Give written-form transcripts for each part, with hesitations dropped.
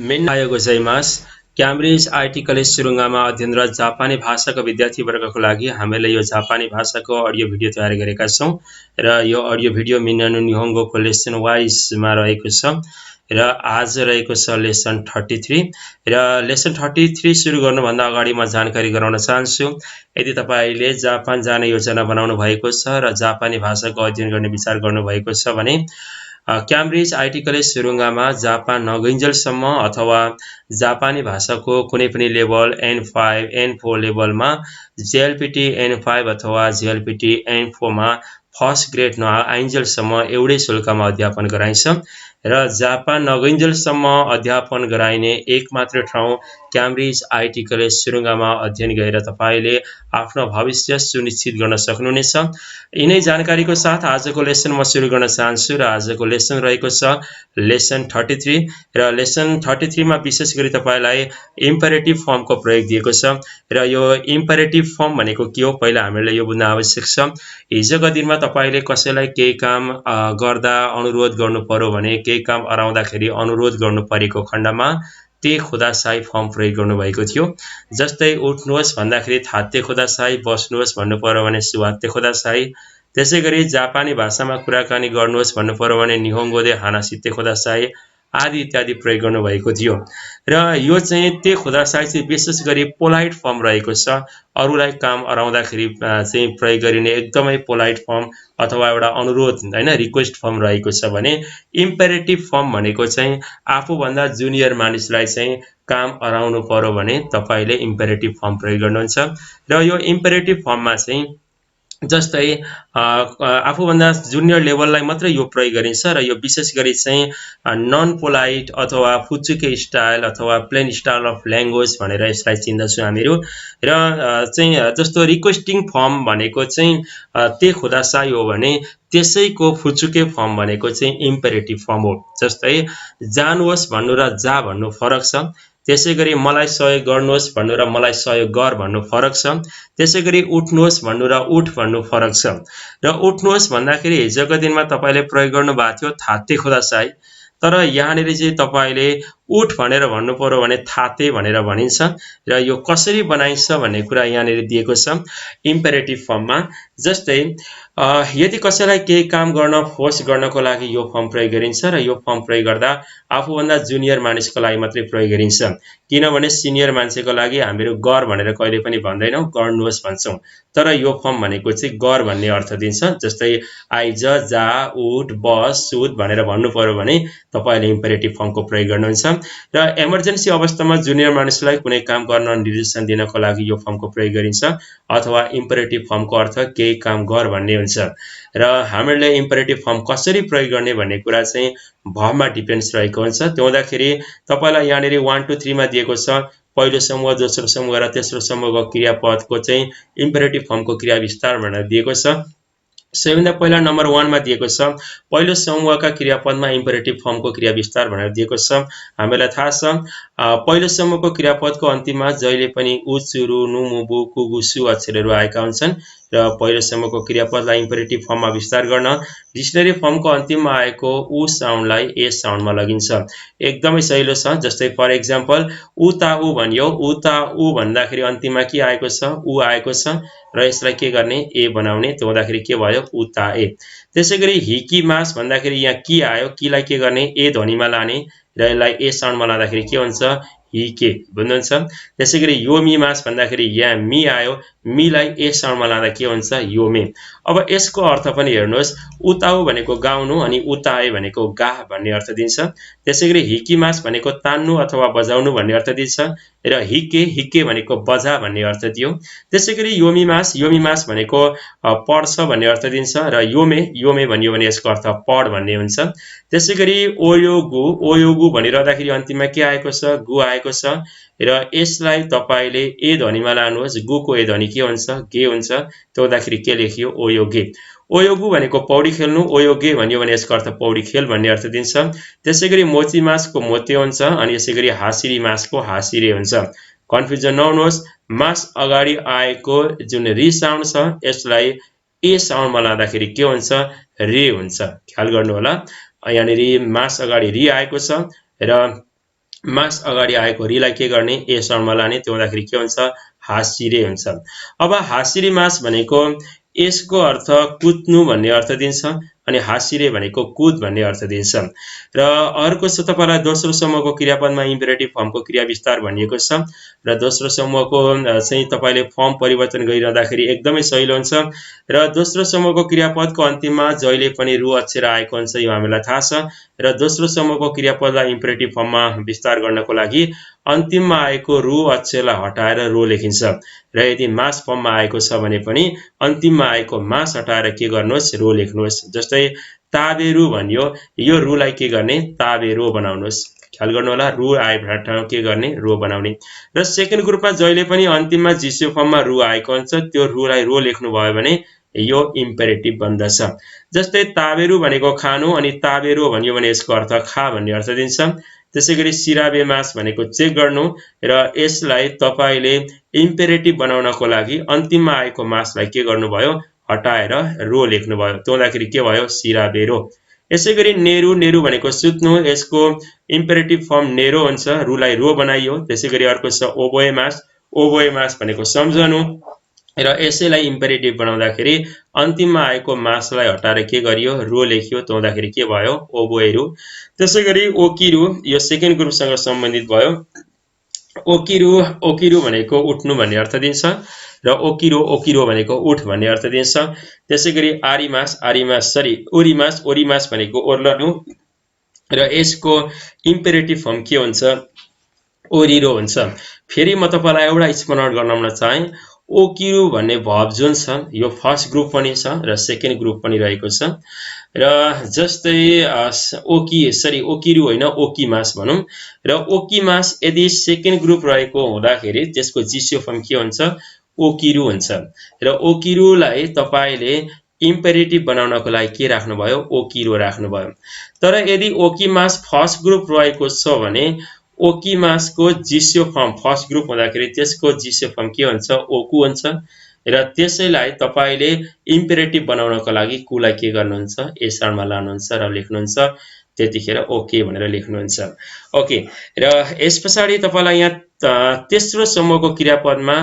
मिन्ना गोजाइमास Cambridge IT college सुरुङ्गामा अध्ययनरत जापानी भाषाको विद्यार्थीवर्गको लागि हामीले यो जापानी भाषाको अडियो भिडियो तयार गरेका छौँ र यो अडियो भिडियो मिन्ना नो निहोङ्गोको लेसन वाइजमा रहेको छ र आज रहेको छ लेसन 33 र लेसन 33 सुरु गर्नुभन्दा अगाडि म जानकारी गराउन चाहन्छु। यदि तपाईले जापान जाने योजना बनाउनु भएको छ र जापानी भाषाको अध्ययन गर्ने विचार गर्नुभएको छ भने क्याम्ब्रिज आईटी कलेज सुरुङ्गामा जापान नगइन्जेलसम्म अथवा जापानी भाषाको कुनै पनि लेभल N5, N4 लेभलमा JLPT N5 अथवा JLPT N4 मा फर्स्ट ग्रेड नआइन्जेलसम्म एउटै शुल्कमा अध्यापन गराइन्छ र जापान नगइन्जेलसम्म अध्यापन गराइने एकमात्र ठाउँ क्याम्ब्रिज आईटी कलेज सुरुङ्गामा अध्ययन गरेर तपाईले आफ्नो भविष्य सुनिश्चित गर्न सक्नुहुनेछ। यिनै जानकारीको साथ आजको लेसन म सुरु गर्न चाहन्छु र आजको लेसन रहेको छ लेसन 33 र लेसन 33 मा विशेष गरी तपाईलाई इम्पेरेटिभ फर्मको प्रयोग दिएको छ र यो इम्पेरेटिभ फर्म भनेको के हो पहिला हामीले यो बुझ्न आवश्यक छ। हिजोको दिनमा तपाईले कसैलाई केही काम गर्दा अनुरोध गर्नु पर्यो भने केही काम अराउँदाखेरि अनुरोध गर्नु परेको खण्डमा ते खुदासाई फर्म प्रयोग गर्नुभएको थियो। जस्तै उठ्नुहोस् भन्दाखेरि थाते खुदासाई, बस्नुहोस् भन्नु पर्यो भने सुवाते खुदासाई, त्यसैगरी जापानी भाषामा कुराकानी गर्नुहोस् भन्नु पर्यो भने निहोङ्गो दे हानासिते खुदासाई आदि इत्यादि प्रयोग गर्नुभएको थियो र यो चाहिँ ते खुदासाई चाहिँ विशेष गरी पोलाइट फर्म रहेको छ। अरूलाई काम अराउँदाखेरि चाहिँ प्रयोग गरिने एकदमै पोलाइट फर्म अथवा एउटा अनुरोध हैन रिक्वेस्ट फर्म रहेको छ भने इम्पेरेटिभ फर्म भनेको चाहिँ आफूभन्दा जुनियर मानिसलाई चाहिँ काम अराउनु पर्यो भने तपाईले इम्पेरेटिभ फर्म प्रयोग गर्नुहुन्छ र यो इम्पेरेटिभ फर्ममा चाहिँ जस्तै आफूभन्दा जुनियर लेभललाई मात्र यो प्रयोग गरिन्छ र यो विशेष गरी चाहिँ नन पोलाइट अथवा फुचुके स्टाइल अथवा प्लेन स्टाइल अफ ल्याङ्ग्वेज भनेर यसलाई चिन्दछौँ हामीहरू र चाहिँ जस्तो रिक्वेस्टिङ फर्म भनेको चाहिँ ते खुदासाई हो भने त्यसैको फुचुके फर्म भनेको चाहिँ इम्पेरेटिभ फर्म हो। जस्तै जानुहोस् भन्नु र जा भन्नु फरक छ, त्यसैगरी मलाई सहयोग गर्नुहोस् भन्नु र मलाई सहयोग गर भन्नु फरक छ, त्यसैगरी उठ्नुहोस् भन्नु र उठ भन्नु फरक छ र उठ्नुहोस् भन्दाखेरि हिजोको दिनमा तपाईले प्रयोग गर्नुभएको थियो थाते खुदासाई, तर यहाँनिर चाहिँ तपाईले उठ भनेर भन्नु पर्यो भने थाते भनेर भनिन्छ र यो कसरी बनाइन्छ भन्ने कुरा यहाँनिर दिएको छ इम्पेरेटिभ फर्ममा। जस्तै यदि कसैलाई केही काम गर्न फोर्स गर्नको लागि यो फर्म प्रयोग गरिन्छ र यो फर्म प्रयोग गर्दा आफूभन्दा जुनियर मानिसको लागि मात्रै प्रयोग गरिन्छ, किनभने सिनियर मान्छेको लागि हामीहरू गर भनेर कहिले पनि भन्दैनौँ, गर्नुहोस् भन्छौँ, तर यो फर्म भनेको चाहिँ गर भन्ने अर्थ दिन्छ। जस्तै आइज, जा, उठ, बस, सुत भनेर भन्नु पर्यो भने तपाईले इम्पेरेटिभ फर्मको प्रयोग गर्नुहुन्छ र इमर्जेन्सी अवस्थामा जुनियर मानिसलाई कुनै काम गर्न निर्देशन दिनको लागि यो फर्मको प्रयोग गरिन्छ अथवा इम्पेरेटिभ फर्मको अर्थ केही काम गर भन्ने हुन्छ र हामीले इम्पेरेटिभ फर्म कसरी प्रयोग गर्ने भन्ने कुरा चाहिँ भर्बमा डिपेन्ड्स रहेको हुन्छ। त्यो हुँदाखेरि तपाईलाई यहाँनिर 1 2 3 मा दिएको छ पहिलो समूह, दोस्रो समूह र तेस्रो समूहको क्रियापदको चाहिँ इम्पेरेटिभ फर्मको क्रिया विस्तार भनेर दिएको छ। सबैभन्दा पहिला नम्बर 1 मा दिएको छ पहिलो समूहका क्रियापदमा इम्पेरेटिभ फर्मको क्रिया विस्तार भनेर दिएको छ। हामीलाई थाहा छ पहिलो समूहको क्रियापदको अन्तिममा जहिले पनि उ, चुरु, नु, मुबु, कुगु, सु अक्षरहरू आएका हुन्छन् र पहिलो समूहको क्रियापदलाई इम्पेरेटिभ फर्ममा विस्तार गर्न डिक्सनरी फर्मको अन्तिममा आएको उ साउन्डलाई ए साउन्डमा लगिन्छ। एकदमै सजिलो छ। जस्तै फर एक्जाम्पल उता उ भनियो, उता उ भन्दाखेरि अन्तिममा के आएको छ? उ आएको छ र यसलाई के गर्ने? ए बनाउने। त्यो हुँदाखेरि के भयो? उता ए। त्यसैगरी हिकी मास भन्दाखेरि यहाँ कि आयो, किलाई के गर्ने? ए ध्वनिमा लाने र यसलाई ए साउन्डमा लाँदाखेरि के हुन्छ? हिके बुझ्नुहुन्छ। त्यसैगरी योमी मास भन्दाखेरि यहाँ मी आयो, मीलाई ए साउन्डमा लाँदा के हुन्छ? योमे। अब यसको अर्थ पनि हेर्नुहोस्, उताउ भनेको गाउनु अनि उताए भनेको गा भन्ने अर्थ दिन्छ। त्यसैगरी हिकी मास भनेको तान्नु अथवा बजाउनु भन्ने अर्थ दिन्छ र हिके भनेको बजा भन्ने अर्थ दियो। त्यसैगरी योमी मास भनेको पढ्छ भन्ने अर्थ दिन्छ र योमे भनियो भने यसको अर्थ पढ भन्ने हुन्छ। त्यसैगरी ओयोगु भनिरहँदाखेरि अन्तिममा के आएको छ? गु आएको छ र यसलाई तपाईले ए ध्वनिमा लानुहोस्, गुको ए ध्वनि के हुन्छ? गे हुन्छ। त्यो हुँदाखेरि के लेखियो? ओयोगे। ओयोगु भनेको पौडी खेल्नु, ओयोगे भनियो भने यसको अर्थ पौडी खेल भन्ने अर्थ दिन्छ। त्यसैगरी मोची मासको मोते हुन्छ अनि यसैगरी हासिरी मासको हासिरे हुन्छ। कन्फ्युजन नहुनुहोस्, मास अगाडि आएको जुन रि साउन्ड छ यसलाई ए साउन्डमा लाँदाखेरि के हुन्छ? रे हुन्छ। ख्याल गर्नु होला, यहाँनिर मास अगाडि रि आएको छ र मास अगाडि आएको रीलाई के गर्ने ए शरणमा लाने त्यो हुँदाखेरि के हुन्छ हासिरे हुन्छ। अब हासिरे मास भनेको यसको अर्थ कुद्नु भन्ने अर्थ दिन्छ अनि हासिरे भनेको कुद भन्ने अर्थ दिन्छ। र अर्को छ तपाईलाई दोस्रो समूहको क्रियापदमा इम्पेरेटिभ फर्मको क्रिया विस्तार भनिएको छ र दोस्रो समूहको चाहिँ तपाईले फर्म परिवर्तन गरिरहँदाखेरि एकदमै सजिलो हुन्छ र दोस्रो समूहको क्रियापदको अन्तिममा जहिले पनि रु अक्षर आएको हुन्छ यो हामीलाई थाहा छ र दोस्रो समूहको क्रियापदलाई इम्पेरेटिभ फर्ममा विस्तार गर्नको लागि अन्तिममा आएको रु अक्षरलाई हटाएर रो लेखिन्छ र यदि मास फर्ममा आएको छ भने पनि अन्तिममा आएको मास हटाएर के गर्नुहोस् रो लेख्नुहोस्। जस्तै ताबेरु भन्यो यो रुलाई के गर्ने ताबेरो बनाउनुहोस्। ख्याल गर्नु होला रु आएबाट के गर्ने रो बनाउने र सेकेन्ड ग्रुपमा जहिले पनि अन्तिममा जिसियो फर्ममा रु आएको हुन्छ त्यो रुलाई रो लेख्नु भयो भने यो इम्पेरेटिभ बन्दछ। जस्तै ताबेरु भनेको खानु अनि ताबेरो भन्यो भने यसको अर्थ खा भन्ने अर्थ दिन्छ। त्यसैगरी सिराबे मास भनेको चेक गर्नु र यसलाई तपाईले इम्पेरेटिभ बनाउनको लागि अन्तिममा आएको मासलाई के गर्नुभयो हटाएर रो लेख्नुभयो त्यो हुँदाखेरि के भयो सिराबेरो। यसैगरी नेरु नेरु भनेको सुत्नु यसको इम्पेरेटिभ फर्म नेरो हुन्छ रुलाई रो बनाइयो। त्यसैगरी अर्को छ ओबोए मास भनेको सम्झनु र यसैलाई इम्पेरेटिभ बनाउँदाखेरि अन्तिममा आएको मासलाई हटाएर के गरियो रो लेखियो त्यो हुँदाखेरि के भयो ओबोएरु। त्यसैगरी ओकिरु यो सेकेन्ड ग्रुपसँग सम्बन्धित भयो। ओकिरु ओकिरु भनेको उठ्नु भन्ने अर्थ दिन्छ र ओकिरो भनेको उठ भन्ने अर्थ दिन्छ। त्यसैगरी ओरिमास भनेको ओर्लनु र यसको इम्पेरेटिभ फर्म के हुन्छ ओरिरो हुन्छ। फेरि म तपाईलाई एउटा स्मरण गराउन चाहे ओकिरु भन्ने भर्ब जुन छ यो फर्स्ट ग्रुप पनि छ र सेकेन्ड ग्रुप पनि रहेको छ र जस्तै ओकिरु होइन ओकिमास भनौं र ओकिमास यदि सेकेन्ड ग्रुप रहेको हुँदाखेरि त्यसको जिसियो फर्म के हुन्छ ओकिरु हुन्छ र ओकिरुलाई तपाईले इम्पेरेटिभ बनाउनको लागि के राख्नुभयो ओकिरो राख्नुभयो। तर यदि ओकिमास फर्स्ट ग्रुप रहेको छ भने ओकिमासको जिसियो फर्म फर्स्ट ग्रुप हुँदाखेरि त्यसको जिसियो फर्म के हुन्छ ओकु हुन्छ र त्यसैलाई तपाईले इम्पेरेटिभ बनाउनको लागि कुलाई के गर्नुहुन्छ ए शरणमा लानुहुन्छ र लेख्नुहुन्छ त्यतिखेर ओके भनेर लेख्नुहुन्छ। ओके र यसपछाडी तपाईलाई यहाँ तेस्रो समूहको क्रियापदमा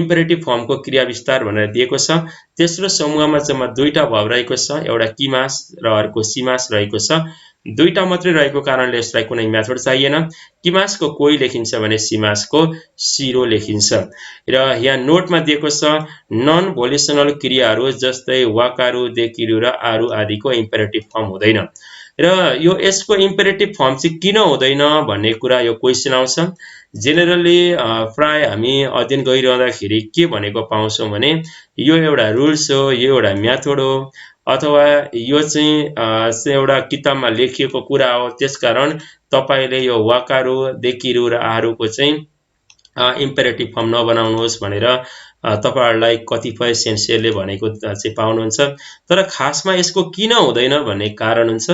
इम्पेरेटिभ फर्मको क्रिया विस्तार भनेर दिएको छ। तेस्रो समूहमा जम्मा दुईटा भर्ब रहेको छ एउटा किमास र अर्को सिमास रहेको छ। दुईटा मात्रै रहेको कारणले यसलाई कुनै मेथड चाहिएन। किमासको कोही लेखिन्छ भने सिमासको सिरो लेखिन्छ र यहाँ नोटमा दिएको छ नन भोलिसनल क्रियाहरू जस्तै वाकारु देखिरु र आरु आदिको इम्पेरेटिभ फर्म हुँदैन र यो यसको इम्पेरेटिभ फर्म चाहिँ किन हुँदैन भन्ने कुरा यो क्वेशन आउँछ। जेनरली प्राय हामी अध्ययन गरिरहँदाखेरि के भनेको पाउँछौं भने यो एउटा रुल्स हो यो एउटा मेथड हो अथवा यो चाहिँ एउटा किताबमा लेखिएको कुरा हो त्यसकारण तपाईले यो वाकारु देखिरु र आरुको चाहिँ इम्पेरेटिभ फर्म नबनाउनुहोस् भनेर तपाईहरुलाई कतिपय सेन्सियरले भनेको चाहिँ पाउनुहुन्छ। तर खासमा यसको किन हुँदैन भन्ने कारण हुन्छ।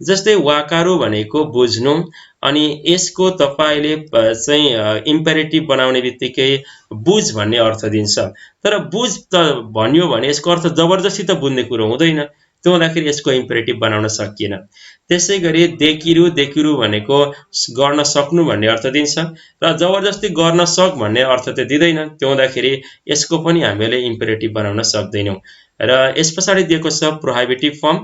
जस्तै वाकारु भनेको बुझ्नु अनि यसको तपाईले चाहिँ इम्पेरेटिभ बनाउने बित्तिकै बुझ भन्ने अर्थ दिन्छ तर बुझ त भन्यो भने यसको अर्थ जबरजस्ती त बुझ्ने कुरो हुँदैन त्यो हुँदाखेरि यसको इम्पेरेटिभ बनाउन सकिएन। त्यसैगरी देखिरु भनेको गर्न सक्नु भन्ने अर्थ दिन्छ र जबरजस्ती गर्न सक भन्ने अर्थ त दिदैन त्यो हुँदाखेरि यसको पनि हामीले इम्पेरेटिभ बनाउन सक्दैनौं। र यसपछाडी दिएको छ प्रोहिबिटिभ फर्म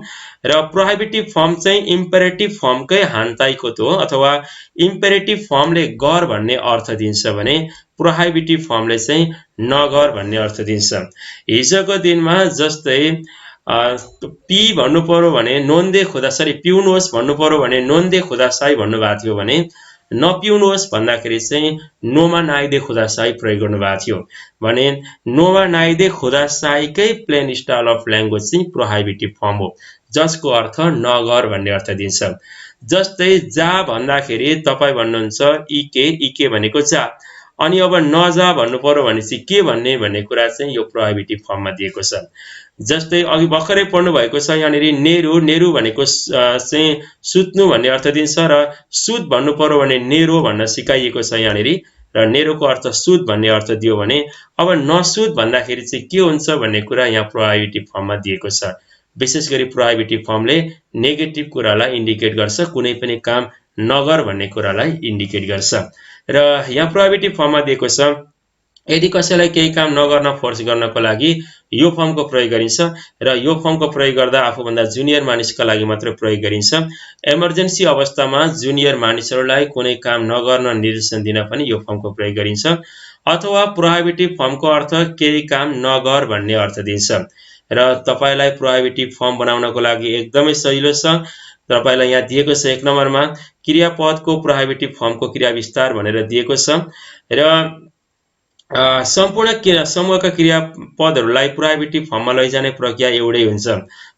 र प्रोहिबिटिभ फर्म चाहिँ इम्पेरेटिभ फर्मकै हान्ताइको हो अथवा इम्पेरेटिभ फर्मले गर भन्ने अर्थ दिन्छ भने प्रोहिबिटिभ फर्मले चाहिँ नगर भन्ने अर्थ दिन्छ। हिजोको दिनमा जस्तै पी भन्नु पर्यो भने नोन्दे खुदासाई पिउनुहोस् भन्नु पर्यो भने नोन्दे खुदासाई भन्नुभएको थियो भने नपिउनुहोस् भन्दाखेरि चाहिँ नोमा नाइदे खुदासाई प्रयोग गर्नुभएको थियो भने नोमा नाइदे खुदासाईकै प्लेन स्टाइल अफ ल्याङ्ग्वेज चाहिँ प्रोहिबिटिभ फर्म हो जसको अर्थ नगर भन्ने अर्थ दिन्छ। जस्तै जा भन्दाखेरि तपाई भन्नुहुन्छ इके भनेको जा अनि अब नजा भन्नु पर्यो भने चाहिँ के भन्ने कुरा चाहिँ यो प्रोहिबिटिभ फर्ममा दिएको छ। जस्तै अघि भर्खरै पढ्नु भएको छ यहाँनेरि नेरु भनेको चाहिँ सुत्नु भन्ने अर्थ दिन्छ र सुत भन्नु पर्यो भने नेरो भन्न सिकाइएको छ यहाँनेरि र नेरोको अर्थ सुत भन्ने अर्थ दियो भने अब नसुत भन्दाखेरि चाहिँ के हुन्छ भन्ने कुरा यहाँ प्रोहिबिटिभ फर्ममा दिएको छ। विशेष गरी प्रोहिबिटिभ फर्मले नेगेटिभ कुरालाई इन्डिकेट गर्छ कुनै पनि काम नगर भन्ने कुरालाई इन्डिकेट गर्छ। र यहाँ प्रोहिबिटिभ फर्ममा दिएको छ, यदि कसैलाई केही काम नगर्न फोर्स गर्नको लागि यो फर्मको प्रयोग गरिन्छ र यो फर्मको प्रयोग गर्दा आफूभन्दा जुनियर मानिसका लागि मात्र प्रयोग गरिन्छ। इमर्जेन्सी अवस्थामा जुनियर मानिसहरूलाई कुनै काम नगर्न निर्देशन दिन पनि यो फर्मको प्रयोग गरिन्छ। अथवा प्रोहिबिटिभ फर्मको अर्थ केही काम नगर भन्ने अर्थ दिन्छ। र तपाईलाई प्रोहिबिटिभ फर्म बनाउनको लागि एकदमै सजिलो छ। तपाईलाई यहाँ दिएको छ 1 नम्बरमा क्रियापदको प्रोहिबिटिभ फर्मको क्रियाविस्तार भनेर दिएको छ। र सम्पूर्ण समूहका क्रियापदहरूलाई प्रोहिबिटिभ फर्ममा लैजाने प्रक्रिया एउटै हुन्छ।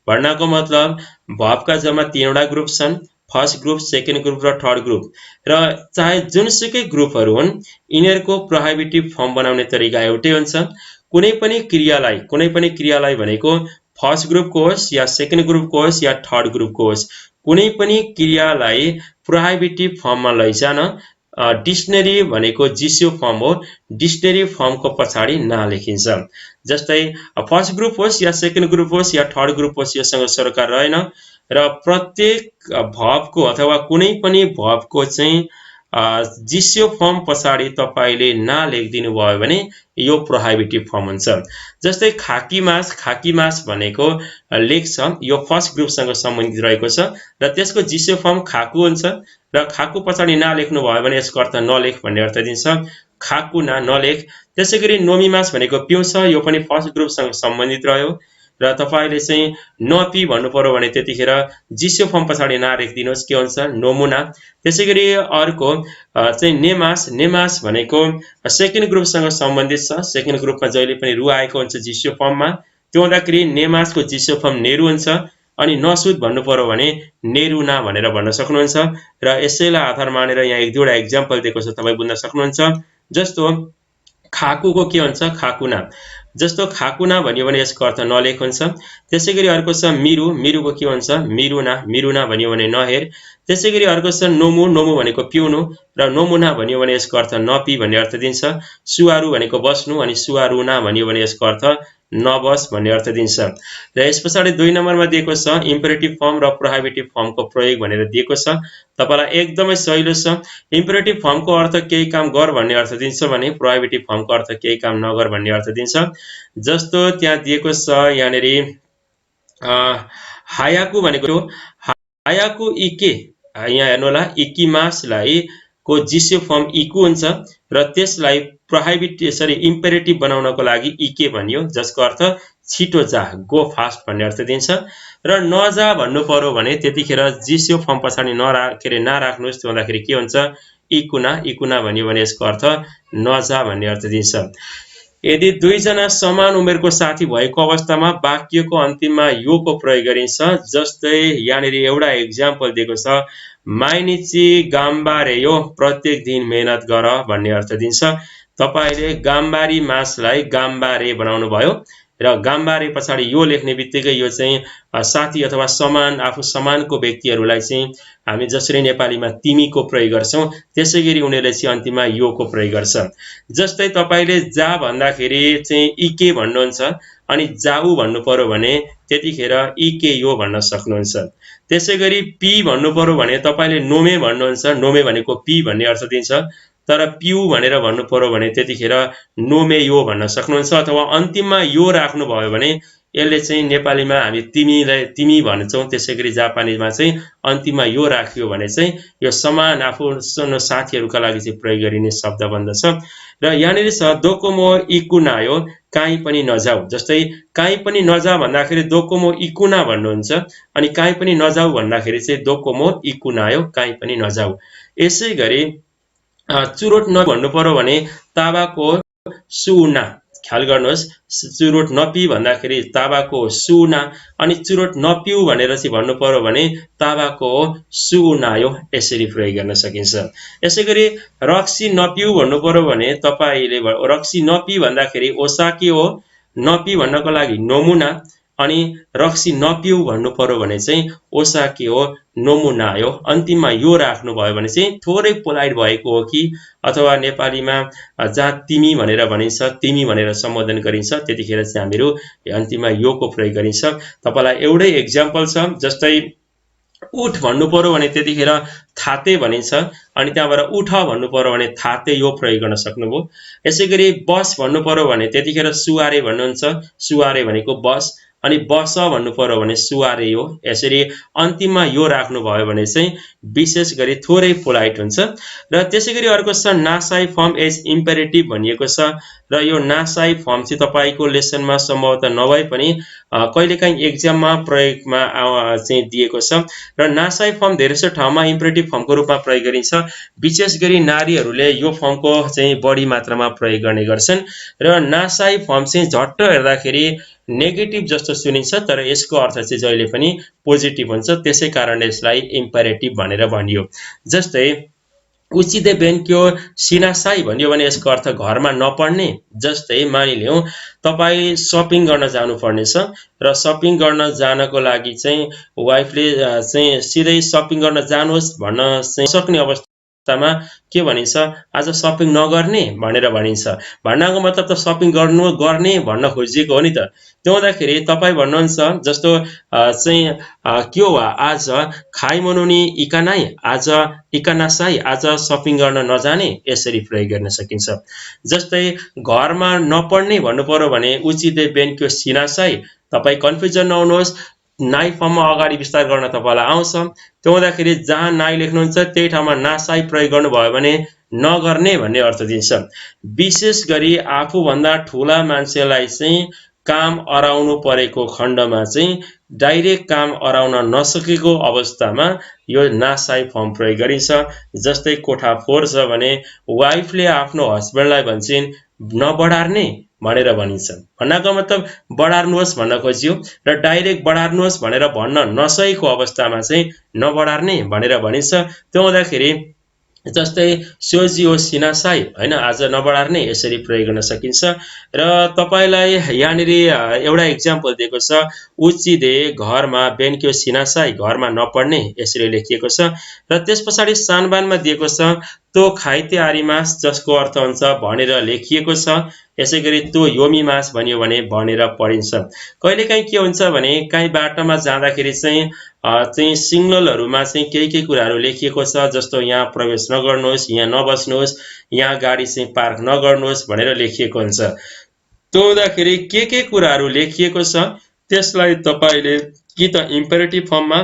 भन्नको मतलब भर्बका जम्मा 3 वटा ग्रुप छन्, फर्स्ट ग्रुप, सेकेन्ड ग्रुप र थर्ड ग्रुप। र चाहे जुनसुकै ग्रुपहरू हुन्, यिनीहरूको प्रोहिबिटिभ फर्म बनाउने तरिका एउटै हुन्छ। कुनै पनि क्रियालाई भनेको फर्स्ट ग्रुपको होस् या सेकेन्ड ग्रुपको होस् या थर्ड ग्रुपको होस्, कुनै पनि क्रियालाई प्रोहिबिटिभ फर्ममा लैजान डिक्सनरी भनेको जिस्यो फर्म हो, डिक्सनरी फर्मको पछाडि ना लेखिन्छ। जस्तै फर्स्ट ग्रुप होस् या सेकेन्ड ग्रुप होस् या थर्ड ग्रुप होस्, योसँग सरोकार रहेन। र प्रत्येक भर्बको अथवा कुनै पनि भर्बको चाहिँ जिस्यो फर्म पछाडि तपाईले ना लेखिदिनु भयो भने यो प्रोहिबिटिभ फर्म हुन्छ। जस्तै खाकी मास भनेको लेख्छ, यो फर्स्ट ग्रुपसँग सम्बन्धित रहेको छ र त्यसको जिस्यो फर्म खाकु हुन्छ। र खाकु पछाडि ना लेख्नु भयो भने यसको अर्थ नलेख भन्ने अर्थ दिन्छ, खाकु ना नलेख। त्यसैगरी नोमीमास भनेको पिउँछ, यो पनि फर्स्ट ग्रुपसँग सम्बन्धित रह्यो। र तपाईले चाहिँ नपी भन्नु पर्यो भने त्यतिखेर जिस्यो फर्म पछाडि ना लेखिदिनुहोस्, के हुन्छ नोमुना। त्यसैगरी अर्को चाहिँ नेमास भनेको सेकेन्ड ग्रुपसँग सम्बन्धित छ। सेकेन्ड ग्रुपमा जहिले पनि रु आएको हुन्छ जिस्यो फर्ममा, त्यो हुँदाखेरि नेमासको जिस्यो फर्म नेरु हुन्छ। अनि नसुद भन्नु पर्यो भने नेरुना भनेर भन्न सक्नुहुन्छ। र यसैलाई आधार मानेर यहाँ 1-2 वटा एक्जाम्पल दिएको छ, तपाई बुझ्न सक्नुहुन्छ। जस्तो खाकुको के हुन्छ खाकुना, जस्तो खाकुना भन्यो भने यसको अर्थ नलेख हुन्छ। त्यसैगरी अर्को छ मिरुको के हुन्छ मिरुना भन्यो भने नहेर। त्यसैगरी अर्को छ नोमु भनेको पिउनु र नोमुना भन्यो भने यसको अर्थ नपी भन्ने अर्थ दिन्छ। सुवारु भनेको बस्नु अनि सुवारुना भन्यो भने यसको अर्थ नबस भन्ने अर्थ दिन्छ। र यस पछाडि 2 नम्बरमा दिएको छ इम्पेरेटिभ फर्म र प्रोहिबिटिभ फर्मको प्रयोग भनेर दिएको छ। तपाईलाई एकदमै सजिलो छ। इम्पेरेटिभ फर्मको अर्थ केही काम गर भन्ने अर्थ दिन्छ भने प्रोहिबिटिभ फर्मको अर्थ केही काम नगर भन्ने अर्थ दिन्छ। जस्तो त्यहाँ दिएको छ यहाँनेरि हायाकु भनेको हायाकु इके, यहाँ हेर्नु होला इकिमासलाई को जिस्यो फर्म इकु हुन्छ र त्यसलाई इम्पेरेटिभ बनाउनको लागि इके भनियो, जसको अर्थ छिटो जा, गो फास्ट भन्ने अर्थ दिन्छ। र नजा भन्नु पर्यो भने त्यतिखेर जिस्यो फर्म पछाडि नराख्नुहोस्, त्यो हुँदाखेरि के हुन्छ इकुना भन्यो भने यसको अर्थ नजा भन्ने अर्थ दिन्छ। यदि 2 जना समान उमेरको साथी भएको अवस्थामा वाक्यको अन्तिममा योको प्रयोग गरिन्छ। जस्तै यहाँनेरि एउटा एक्जाम्पल दिएको छ, माइनिची गाम्बारेयो, प्रत्येक दिन मेहनत गर भन्ने अर्थ दिन्छ। तपाईले गाम्बारी मासलाई गाम्बारे बनाउनु भयो र गाम्बारे पछाडि यो लेख्ने बित्तिकै यो चाहिँ साथी अथवा आफू समानको व्यक्तिहरूलाई चाहिँ हामी जसरी नेपालीमा तिमीको प्रयोग गर्छौं, त्यसैगरी उनीहरूले चाहिँ अन्तिममा योको प्रयोग गर्छ। जस्तै तपाईले जा भन्दाखेरि चाहिँ इके भन्नुहुन्छ अनि जाऊ भन्नु पर्यो भने त्यतिखेर इके यो भन्न सक्नुहुन्छ। त्यसैगरी पी भन्नु पर्यो भने तपाईले नोमे भन्नुहुन्छ, नोमे भनेको पी भन्ने अर्थ दिन्छ। तर पिउ भनेर भन्नु पर्यो भने त्यतिखेर नोमे यो भन्न सक्नुहुन्छ। अथवा अन्तिममा यो राख्नु भयो भने यसले चाहिँ नेपालीमा हामी तिमी भन्छौं, त्यसैगरी जापानीमा चाहिँ अन्तिममा यो राखियो भने चाहिँ यो समान आफूसँग साथीहरूका लागि चाहिँ प्रयोग गरिने शब्द बन्दछ। र यहाँनिर छ दोकोमो इकुनायो, काहीँ पनि नजाऊ। जस्तै काहीँ पनि नजा भन्दाखेरि दोकोमो इकुना भन्नुहुन्छ अनि काहीँ पनि नजाऊ भन्दाखेरि चाहिँ दोकोमो इकुनायो, काहीँ पनि नजाऊ। यसैगरी चुरोट भन्नु पर्यो भने ताबाको सुना, ख्याल गर्नुहोस्, चुरोट नपी भन्दाखेरि ताबाको सुना अनि चुरोट नपिउ भनेर चाहिँ भन्नु पर्यो भने ताबाको सुनायो, यसरी प्रयोग गर्न सकिन्छ। यसैगरी रक्सी नपिउ भन्नु पर्यो भने तपाईले रक्सी नपी भन्दाखेरि ओसाके हो, नपी भन्नको लागि नोमुना अनि रक्सी नपिउ भन्नु पर्यो भने चाहिँ ओसाके हो नोमुना हो। अन्तिममा यो राख्नु भयो भने चाहिँ थोरै पोलाइट भएको हो कि अथवा नेपालीमा जहाँ तिमी भनेर भनिन्छ, तिमी भनेर सम्बोधन गरिन्छ, त्यतिखेर चाहिँ हामीहरू अन्तिममा योको प्रयोग गरिन्छ। तपाईलाई एउटै एक्जाम्पल छ। जस्तै उठ भन्नु पर्यो भने त्यतिखेर थाते भनिन्छ, अनि त्यहाँबाट उठ भन्नु पर्यो भने थाते यो प्रयोग गर्न सक्नुभयो। यसै गरी बस भन्नु पर्यो भने त्यतिखेर सुवारे भन्नुहुन्छ, सुवारे भनेको बस, अनि बस भन्नु पर्यो भने सुवारे यो। यसरी अन्तिममा यो राख्नुभयो भने चाहिँ विशेष गरी थोरै पोलाइट हुन्छ। र त्यसै गरी अर्को छ नासाई फर्म एज इम्पेरेटिभ भनिएको छ, र यो नासाई फर्म चाहिँ तपाईँको लेसनमा सम्भवतः नभए पनि कहिलेकाहीँ एक्जाममा प्रयोगमा चाहिँ दिएको छ। र नासाई फर्म धेरैसो ठाउँमा इम्पेरेटिभ फर्मको रूपमा प्रयोग गरिन्छ। विशेष गरी नारीहरूले यो फर्मको चाहिँ बढी मात्रामा प्रयोग गर्ने गर्छन्, र नासाई फर्म चाहिँ झट्ट हेर्दाखेरि नेगेटिभ जस्तो सुनिन्छ, तर यसको अर्थ चाहिँ जहिले पनि पोजिटिभ हुन्छ, त्यसै कारणले यसलाई इम्पेरेटिभ भनेर भनियो। जस्तै उचिते बेन्क्यो सिनासाई भन्यो भने यसको अर्थ घरमा नपढ्ने। जस्तै मानिलिउँ तपाईँ सपिङ गर्न जानुपर्नेछ, र सपिङ गर्न जानको लागि चाहिँ वाइफले चाहिँ सिधै सपिङ गर्न जानुहोस् भन्न चाहिँ सक्ने अवस्थामा के भनिन्छ, आज सपिङ नगर्ने भनेर भनिन्छ। भन्नाको मतलब त सपिङ गर्ने भन्न खोजिएको हो नि त। त्यो हुँदाखेरि तपाईँ भन्नुहुन्छ जस्तो चाहिँ के हो आज खाइ मनाउने इकानाई, आज इकानासाई, आज सपिङ गर्न नजाने, यसरी प्रयोग गर्न सकिन्छ। जस्तै घरमा नपढ्ने भन्नु पर्यो भने उचिते बेन्क्यो सिनासाई, तपाईँ कन्फ्युजन नहुनुहोस्, नाइ फर्ममा अगाडि विस्तार गर्न तपाईँलाई आउँछ। त्यो हुँदाखेरि जहाँ नाइ लेख्नुहुन्छ त्यही ठाउँमा नासाई प्रयोग गर्नुभयो भने नगर्ने भन्ने अर्थ दिन्छ। विशेष गरी आफूभन्दा ठुला मान्छेलाई चाहिँ काम अराउनु परेको खण्डमा चाहिँ डाइरेक्ट काम अराउन नसकेको अवस्थामा यो नासाई फर्म प्रयोग गरिन्छ। जस्तै कोठा फोहोर छ भने वाइफले आफ्नो हस्बेन्डलाई भन्छन् नबढार्ने भनेर भनिन्छ। भन्नाको मतलब बढार्नुहोस् भन्न खोजियो, र डाइरेक्ट बढार्नुहोस् भनेर भन्न नसकेको अवस्थामा चाहिँ नबढार्ने भनेर भनिन्छ। त्यो हुँदाखेरि जस्तै सोजियो सिनासाई हैन, आज नबढार्ने, यसरी प्रयोग गर्न सकिन्छ। र तपाईलाई यहाँनिर एउटा इक्जाम्पल दिएको छ, उचिदे घरमा बेन्क्यो सिनासाई, घरमा नपढ्ने, यसरी लेखिएको छ। र त्यस पछाडि सानबानमा दिएको छ तो खाइते आरिमास, जसको अर्थ हुन्छ भनेर लेखिएको छ। यसै गरी तो योमिमास भन्यो भने भनेर पढिन्छ। कहिलेकाहीँ के हुन्छ भने काहीँ बाटोमा जाँदाखेरि चाहिँ सिग्नलहरूमा चाहिँ केही कुराहरू लेखिएको छ, जस्तो यहाँ प्रवेश नगर्नुहोस्, यहाँ नबस्नुहोस्, यहाँ गाडी चाहिँ पार्क नगर्नुहोस् भनेर लेखिएको हुन्छ। त्यो हुँदाखेरि के कुराहरू लेखिएको छ त्यसलाई तपाईले कि त इम्पेरेटिभ फर्ममा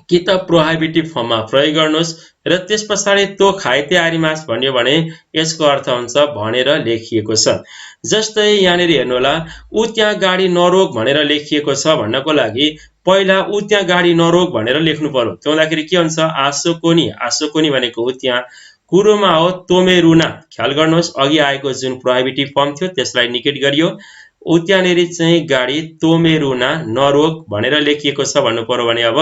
कि त प्रोहाइबिटिभ फर्ममा प्रयोग गर्नुहोस्। र त्यस पछाडि तो खाइते आरिमास भन्यो भने यसको अर्थ हुन्छ भनेर लेखिएको छ। जस्तै यहाँनिर हेर्नुहोला, ऊ त्यहाँ गाडी नरोक भनेर लेखिएको छ भन्नको लागि पहिला ऊ त्यहाँ गाडी नरोक भनेर लेख्नु पर्यो। त्यो हुँदाखेरि के हुन्छ, आसोकोनी, आसोकोनी भनेको ऊ त्यहाँ, कुरोमा हो तोमेरुना। ख्याल गर्नुहोस् अघि आएको जुन प्रोहाइबिटिभ फर्म थियो त्यसलाई निगेट गरियो। ऊ त्यहाँनिर चाहिँ गाडी तोमेरुना नरोक भनेर लेखिएको छ भन्नु पर्यो भने अब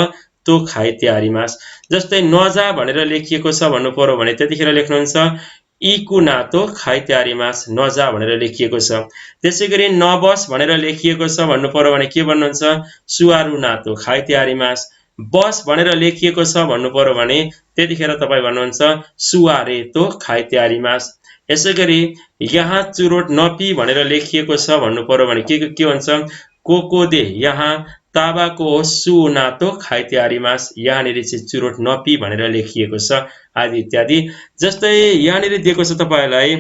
तो खाइते आरिमास। जस्तै नजा भनेर लेखिएको छ भन्नु पर्यो भने त्यतिखेर लेख्नुहुन्छ इकु नातो खाइते आरिमास, नजा भनेर लेखिएको छ। त्यसै गरी नबस भनेर लेखिएको छ भन्नु पर्यो भने के भन्नुहुन्छ, सुवारु नातो खाइते आरिमास। बस भनेर लेखिएको छ भन्नु पर्यो भने त्यतिखेर तपाईँ भन्नुहुन्छ सुवारे तो खाइते आरिमास। यसै गरी यहाँ चुरोट नपी भनेर लेखिएको छ भन्नु पर्यो भने के भन्छ, कोकोदे यहाँ ताबाको सुनातो खाइते आरिमास, यहाँनिर चाहिँ चुरोट नपी भनेर लेखिएको छ, आदि इत्यादि। जस्तै यहाँनिर दिएको छ तपाईलाई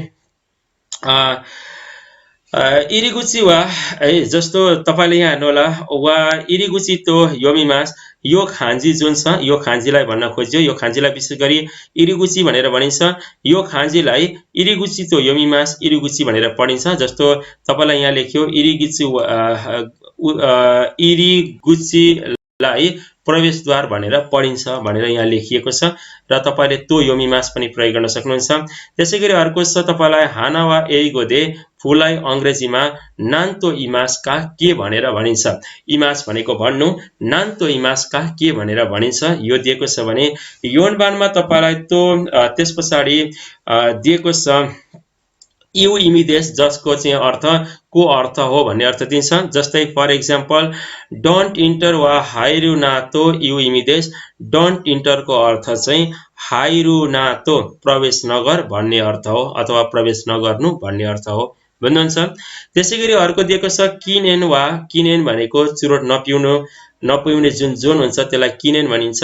इरिगुची वा है, जस्तो तपाईले यहाँ हेर्नुहोला, वा इरिगुची तो योमिमास, यो खान्जी जुन छ यो खान्जीलाई भन्न खोज्यो। यो खान्जीलाई विशेष गरी इरिगुची भनेर भनिन्छ। यो खान्जीलाई इरिगुची तो योमिमास, इरिगुची भनेर पढिन्छ। जस्तो तपाईलाई यहाँ लेख्यो इरिगुचीलाई प्रवेशद्वार भनेर पढिन्छ भनेर यहाँ लेखिएको छ, र तपाईले तो योमिमास पनि प्रयोग गर्न सक्नुहुन्छ। त्यसै गरी अर्को छ तपाईलाई हाना वा एइगोदे, फुललाई अंग्रेजीमा नान्तो इमास का के भनेर भनिन्छ। इमास भनेको भन्नु, नान्तो इमास का के भनेर भनिन्छ, यो दिएको छ भने योनबानमा तपाईलाई तो त्यस पछाडि दिएको छ यु इमिदेश, जसको चाहिँ अर्थ को अर्थ हो भन्ने अर्थ दिन्छ। जस्तै फर एक्जाम्पल डोन्ट इन्टर वा हाइरुनातो यु इमिदेश, डोन्ट इन्टरको अर्थ चाहिँ हाइरुनातो प्रवेश नगर भन्ने अर्थ हो, अथवा प्रवेश नगर्नु भन्ने अर्थ हो भन्नुहुन्छ। त्यसै गरी अर्को दिएको छ किनेन वा, किनेन भनेको चुरोट नपिउनु, नपिउने जुन जोन हुन्छ त्यसलाई किनेन भनिन्छ।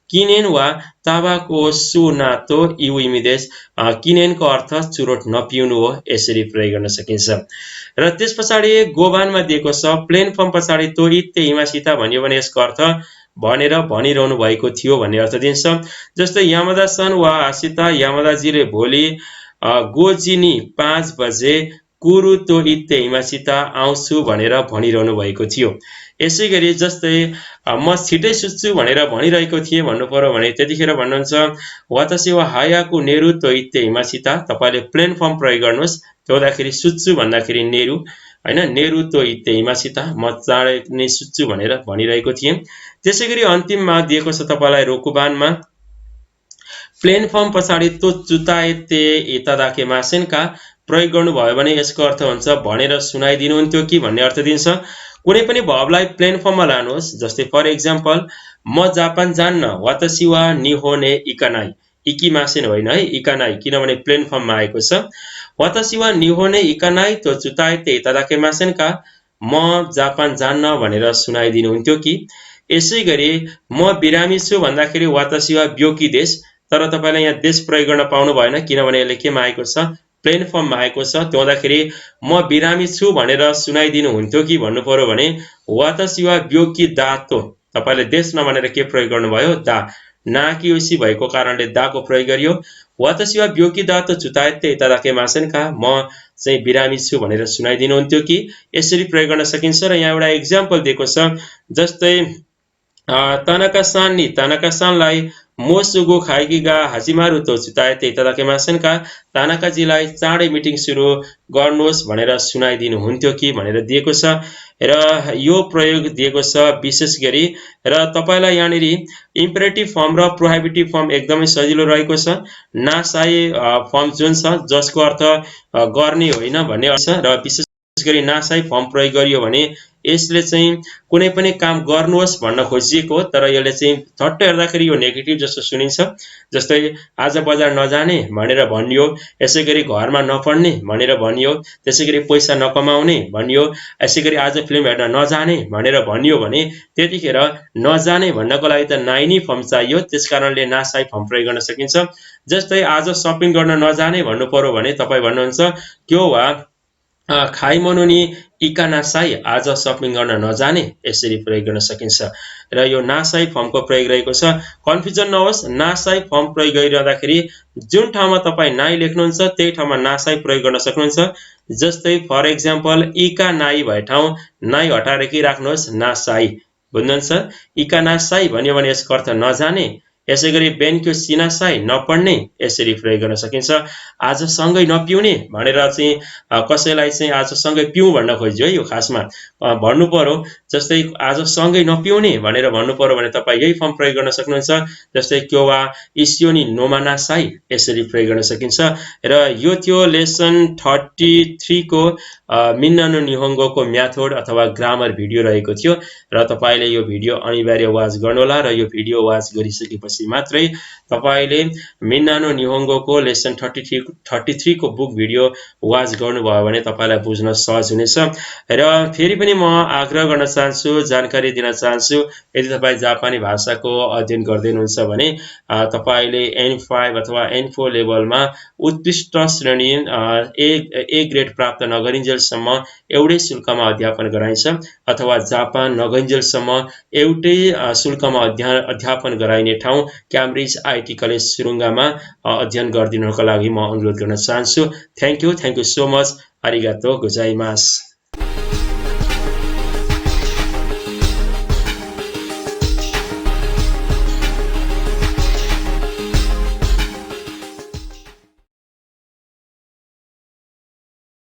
किनेन वा ताबाको सुनातो इउ इमिदेस, किनेनको अर्थ चुरोट नपिउनु हो, यसरी प्रयोग गर्न सकिन्छ। र त्यस पछाडि गोबानमा दिएको छ प्लेन फर्म पछाडि तो इत्ते हिमासिता भन्यो भने यसको अर्थ भनेर भनिरहनु भएको थियो भन्ने अर्थ दिन्छ। जस्तै यामादा सन वा आसिता, यामादाजीले भोलि गोजिनी 5 बजे कुरु तो इत्ते हिमासिता आउँछु भनेर भनिरहनु भएको थियो। यसै गरी जस्तै म छिटै सुत्छु भनेर भनिरहेको थिएँ भन्नु पर्यो भने त्यतिखेर भन्नुहुन्छ वातासी वा हायाको नेरु तो इत्ते हिमासिता। तपाईले प्लेन फर्म प्रयोग गर्नुहोस्। त्यो हुँदाखेरि सुत्छु भन्दाखेरि नेरु हैन, नेरु तो इत्ते हिमासिता, म चाँडै नै सुत्छु भनेर भनिरहेको थिएँ। त्यसैगरी अन्तिममा दिएको छ तपाईलाई रोकुबानमा प्लेन फर्म पछाडि तो चुताएते इतादाके मासेनका प्रयोग गर्नुभयो भने यसको अर्थ हुन्छ भनेर सुनाइदिनुहुन्थ्यो कि भन्ने अर्थ दिन्छ। कुनै पनि भर्बलाई प्लेन फर्ममा लानुहोस्। जस्तै फर एक्जाम्पल म जापान जान्न, वातासी वा निहोने इकानाई, इकी मासेन होइन है, इकानाई, किनभने प्लेन फर्ममा आएको छ। वातासी वा निहोने इकानाई तो चुताएते इतादाके मासेनका, म जापान जान्न भनेर सुनाइदिनुहुन्थ्यो कि। यसै गरी म बिरामी छु भन्दाखेरि वातासी वा ब्योकी देश, तर तपाईले यहाँ देश प्रयोग गर्न पाउनु भएन किनभने यसले केमा आएको छ, प्लेन फर्ममा आएको छ। त्यो हुँदाखेरि म बिरामी छु भनेर सुनाइदिनु हुन्थ्यो कि भन्नु पर्यो भने वातासी वा ब्योकी दातो, तपाईले देश नभनेर के प्रयोग गर्नुभयो, दा, नाकियोसी भएको कारणले दाको प्रयोग गरियो। वातासी वा ब्योकी दातो चुताएते इतादाके मासेनका, म चाहिँ बिरामी छु भनेर सुनाइदिनु हुन्थ्यो कि, यसरी प्रयोग गर्न सकिन्छ। र यहाँ एउटा एक्जाम्पल दिएको छ। जस्तै तानाका-सान नि तानाका-सानलाई मोसुगो खाइगिगा हाजिमारु तो चुताएते इतादाके मासेनका, तानाकाजीलाई चाँडै मिटिङ सुरु गर्नुहोस् भनेर सुनाइदिनु हुन्थ्यो कि भनेर दिएको छ। र यो प्रयोग दिएको छ विशेष गरी। र तपाईलाई यहाँनिर इम्पेरेटिभ फर्म र प्रोहाइबिटिभ फर्म एकदमै सजिलो रहेको छ। नासाई फर्म जुन छ जसको अर्थ गर्ने होइन भन्ने अर्थ छ, र विशेष गरी नासाई फर्म प्रयोग गरियो भने यसले चाहिँ कुनै पनि काम गर्नुहोस् भन्न खोजिएको हो, तर यसले चाहिँ झट्ट हेर्दाखेरि यो नेगेटिभ जस्तो सुनिन्छ। जस्तै आज बजार नजाने भनेर भनियो, यसै गरी घरमा नपढ्ने भनेर भनियो, त्यसै गरी पैसा नकमाउने भनियो, यसै गरी आज फिल्म हेर्न नजाने भनेर भनियो भने त्यतिखेर नजाने भन्नको लागि त नाइनी फर्म चाहियो, त्यसकारणले नासाई फर्म प्रयोग गर्न सकिन्छ। जस्तै आज सपिङ गर्न नजाने भन्नु पर्यो भने तपाईँ भन्नुहुन्छ क्यो वा खाइमनो नि इकानासाई, आज सपिङ गर्न नजाने, यसरी प्रयोग गर्न सकिन्छ। र यो नासाई फर्मको प्रयोग रहेको छ। कन्फ्युजन नहोस्, नासाई फर्म प्रयोग गरिरहँदाखेरि जुन ठाउँमा तपाईँ नाई लेख्नुहुन्छ त्यही ठाउँमा नासाई प्रयोग गर्न सक्नुहुन्छ। जस्तै फर एक्जाम्पल इका नाई भए ठाउँ नाई हटाएर के राख्नुहोस्, नासाई, बुझ्नुहुन्छ। इकानासाई भन्यो भने यसको अर्थ नजाने। यसै गरी बेन्क्यो सिनासाई, नपढ्ने, यसरी प्रयोग गर्न सकिन्छ। आज सँगै नपिउने भनेर चाहिँ कसैलाई चाहिँ आज सँगै पिउँ भन्न खोज्यो है, यो खासमा भन्नु पर्यो। जस्तै आज सँगै नपिउने भनेर भन्नु पर्यो भने तपाईँ यही फर्म प्रयोग गर्न सक्नुहुन्छ। जस्तै क्योवा इसियोनी नोमानासाई, यसरी प्रयोग गर्न सकिन्छ। र यो थियो लेसन 33 को मिन्नानो निहोङ्गोको म्याथड अथवा ग्रामर भिडियो रहेको थियो। र तपाईले यो भिडियो अनिवार्य वाच गर्नुहोला। र यो भिडियो वाच गरिसकेपछि मात्रै तपाईले मिन्नानो निहोङ्गोको लेसन 33 को बुक भिडियो वाच गर्नुभयो भने तपाईलाई बुझ्न सहज हुनेछ। र फेरि पनि म आग्रह गर्न चाहन्छु, जानकारी दिन चाहन्छु, यदि तपाईँ जापानी भाषाको अध्ययन गर्दै हुनुहुन्छ भने तपाईले N5 अथवा N4 लेभलमा उत्कृष्ट श्रेणी ए ग्रेड प्राप्त नगरिन्जेलसम्म एउटै शुल्कमा अध्यापन गराइन्छ, अथवा जापान नगइन्जेलसम्म एउटै शुल्कमा अध्यापन गराइने ठाउँ क्याम्ब्रिज आईटी कलेज सुरुङ्गामा अध्ययन गरिदिनुको लागि म अनुरोध गर्न चाहन्छु। Thank you so much. आरिगातो गोजाइमास।